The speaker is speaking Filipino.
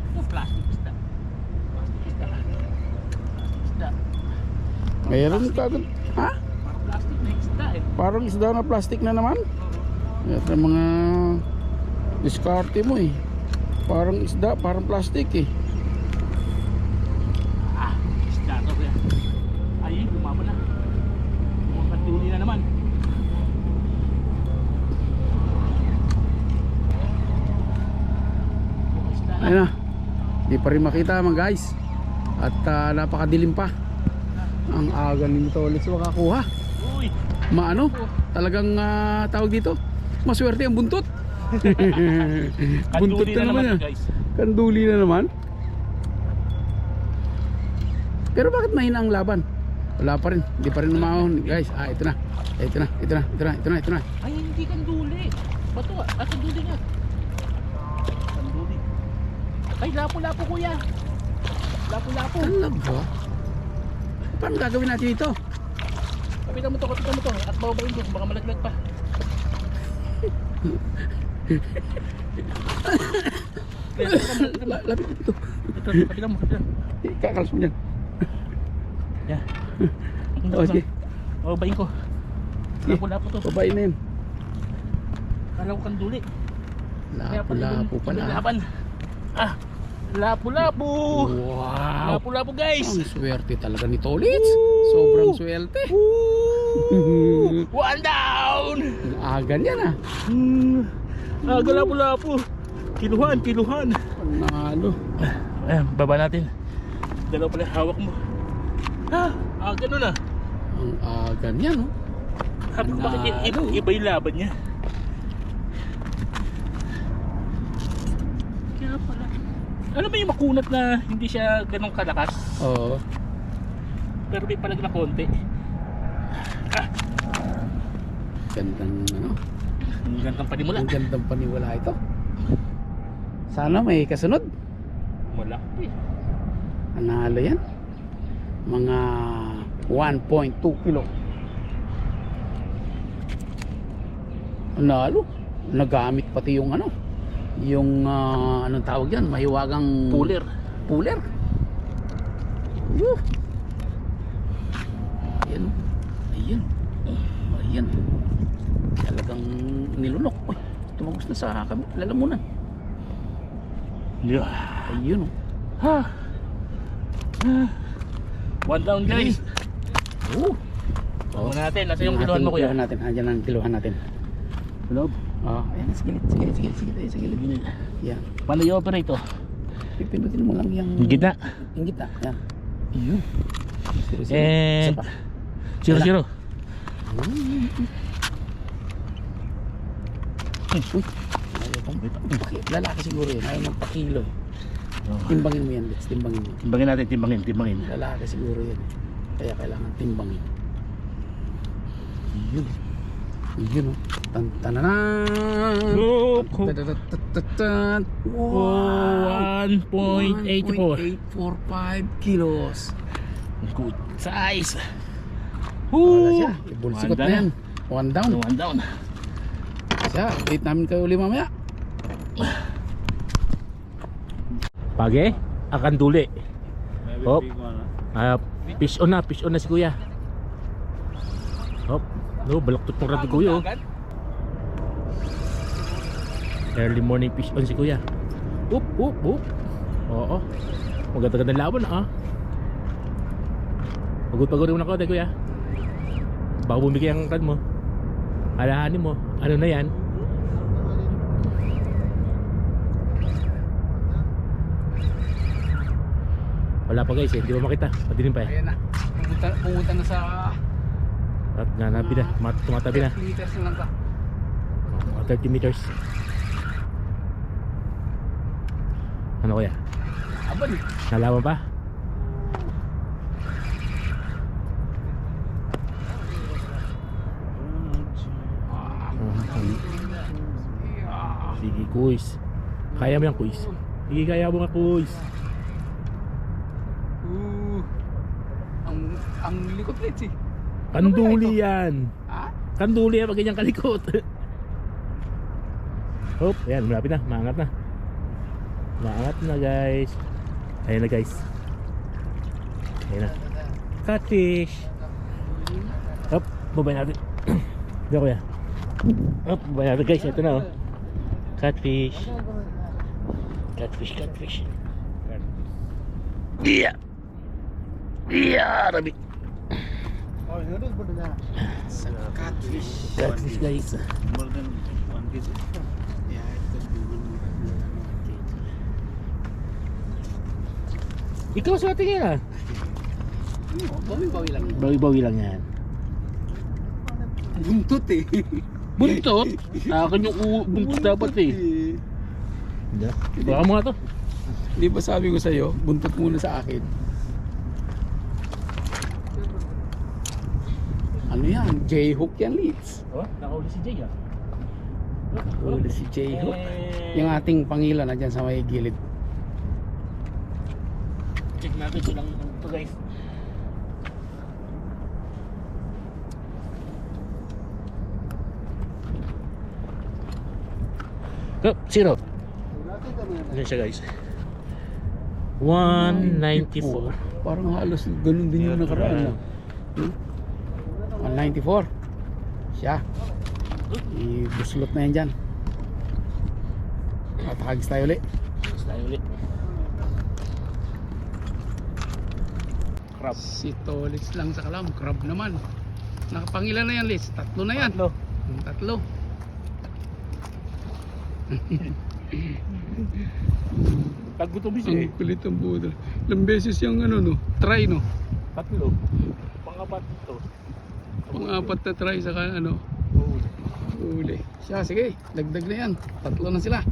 Ay. Oh, plastic isda. Plastic isda. Plastic isda. Mayroon kagad. Ha? Parang plastic na isda eh. Parang isda na plastic na naman. Ito yung mga diskarte mo eh. Parang isda, parang plastic eh. Ah, isda to kuya. Ay, lumabo na. Mukhang na naman. Isda na. Ayun na. Di pa rin makita mga guys. At napakadilim pa. Ang aga ni Tolex makakuha. Uy. Maano? Talagang tawag dito. Maswerte ang buntot. Buntot Kanduli na naman yan. guys. Kanduli na naman. Pero bakit mahina ang laban? Wala pa rin. Hindi pa rin umahon guys. Ito na. Ito na. Ito na. Ito na. Ito na. Ito na. Ay, hindi kanduli. Bato ah. Kanduli nga. Kanduli. Ay, lapo-lapo kuya. Lapo-lapo. Talaga? Paano gagawin natin ito? Kapitan mo to. At babayin ko. Baka malaglag pa. Lapit ito. Ito, kapitan mo. Kakalas mo dyan. Yan. O sige. Babayin ko. Lapo-lapo to. Babae na yun. Kala ko kanduli. Lapo-lapo pala. Laban. Ah. Lapo-lapo. Wow. Lapo-lapo guys. Ang swerte talaga ni Tolits. Sobrang swerte. One down. Ang aga niyan ah. Aga lapo-lapo. Kiluhan. Panalo. Ayan, baba natin. Dalawa pala hawak mo. Ganun ah. Ang aga niyan oh. Sabi ko bakit iba yung laban niya. Kaya pala. Ano ba yung makunat na hindi siya ganun kalakas? Oo. Pero may palag na konti. Gandang ano. Ang gandang panimula. Ang gandang paniwala ito. Sana may kasunod. Malaki. Nanalo yan. Mga 1.2 kilo. Nanalo. Nagamit pati yung ano. Yung anong tawag yan? Mahiwagang Puller. Puller. Ayan. Ayan. Ayan. Talagang nilunok. Uy, tumagos na sa lalamunan. Yeah. Ayun oh. One down guys. Oh. Tingnan natin, nasa yung kiluhan mo kuya? Kiluhan natin. Andiyan ang kiluhan natin. Loob. Ayan, sige. Yan. Paano yung operate to? Pipindutin mo lang yung Gitna. Yung gitna. Yan. Ayun. And 0-0. Uy. Lalaki siguro yun. Ayaw magpakilo. Timbangin mo yan, Lex. Timbangin mo. Timbangin natin, timbangin. Lalaki siguro yun. Kaya kailangan timbangin. Yun. Yun o. Tantananan. Wow. 1.84 kilos. Good size. Wala siya. Ibulsikot na yan. One down. One down. Siya. Update namin kayo uli mamaya. Pagi, akan duli. Hop. Fish on na si kuya. Hop. No, balaktot ng rabi kuya. Early morning fish on si kuya. Up. Oo. Maganda-ganda laban ah. Pagod rin ako kuya. Baka bumigay ang rad mo. Alahanin mo. Ano na yan? Wala pa guys eh, hindi ba makita? Madilim pa eh. Ayan na. Pumunta na sa At nanabi na, tumatabi na. 30 meters na lang ka. Mga 30 meters. Ano kuya? Aban eh. Nalaman pa? Sige kuys. Kaya mo yan kuys. Sige kaya mo nga kuys. Ang likot Lex eh. Kanduli yan. Ha? Kanduli yan pag ganyang kalikot. Oh, ayan, malapit na, maangat na. Maangat na guys. Ayan na guys. Ayan na. Catfish. Up, babay natin. Diyan kuya. Up, babay natin guys. Ito na oh. Catfish. Catfish, catfish. Iya. Iya, rabi. Catfish. Catfish guys. More than 1 kg. Yeah, it could be 1 kg. Ikaw sa tingin ah. Bawi-bawi lang. Bawi-bawi lang yan. Buntot eh. Buntot? Akin yung buntot dapat eh. Baka mga to. Di ba sabi ko sa'yo, buntot muna sa akin. Ano yan? J-hook yan, Leeds. Oh, nakahuli si Jay ah. Huli si J-hook. Yung ating pangila na dyan sa may gilid. Check natin kung lang ito guys. Go, zero. Ayan siya guys. 194. Parang halos ganun din yung nakaraan. 194. Siya. Ibuslot na yan dyan. At hagis tayo ulit. Tapos tayo ulit. Crab. Si Tolix lang sa kalam. Crab naman. Nakapangilan na yan, Liz. Tatlo na yan. Tatlo. Tagutom Ang kulit ang buda. Ilang beses yung ano no, try no. Tatlo. Pangapat ito. Pang-apat na try sa ano. Uli. Siya, sige. Dagdag na yan. Tatlo na sila.